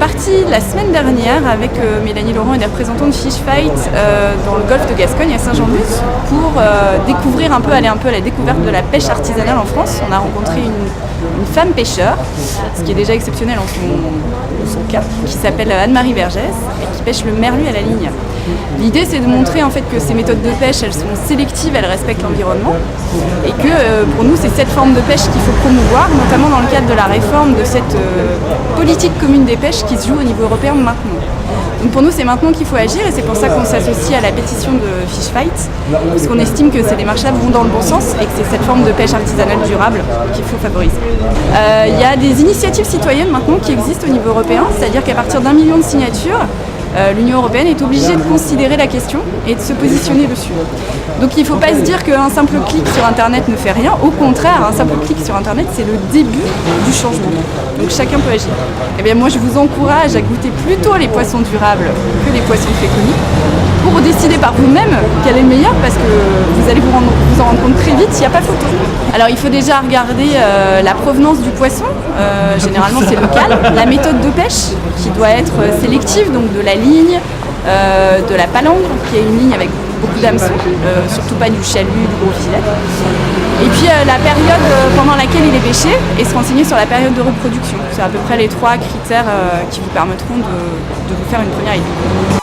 parti la semaine dernière avec Mélanie Laurent et des représentants de Fish Fight dans le golfe de Gascogne à Saint-Jean-de-Luz pour découvrir aller un peu à la découverte de la pêche artisanale en France. On a rencontré une femme pêcheur, ce qui est déjà exceptionnel en son cas, qui s'appelle Anne-Marie Vergès et qui pêche le merlu à la ligne. L'idée, c'est de montrer en fait que ces méthodes de pêche, elles sont sélectives, elles respectent l'environnement et que pour nous, c'est cette forme de pêche qu'il faut promouvoir, notamment dans le cadre de la réforme de cette politique commune des pêches qui se joue au niveau européen maintenant. Donc pour nous, c'est maintenant qu'il faut agir et c'est pour ça qu'on s'associe à la pétition de Fish Fight, parce qu'on estime que ces démarches-là vont dans le bon sens et que c'est cette forme de pêche artisanale durable qu'il faut favoriser. Il y a des initiatives citoyennes maintenant qui existent au niveau européen, c'est-à-dire qu'à partir d'1 million de signatures, l'Union européenne est obligée de considérer la question et de se positionner dessus. Donc il ne faut pas se dire qu'un simple clic sur Internet ne fait rien. Au contraire, un simple clic sur Internet, c'est le début du changement. Donc chacun peut agir. Eh bien moi, je vous encourage à goûter plutôt les poissons durables que les poissons féconiques pour décider par vous-même quel est le meilleur, parce que vous allez vous en rendre compte très vite, il n'y a pas photo. Alors il faut déjà regarder la provenance du poisson, généralement c'est local, la méthode de pêche qui doit être sélective, donc de la ligne, de la palangre, qui est une ligne avec beaucoup d'hameçons, surtout pas du chalut, du gros filet. Et puis la période pendant laquelle il est pêché et se renseigner sur la période de reproduction. C'est à peu près les 3 critères qui vous permettront de vous faire une première idée.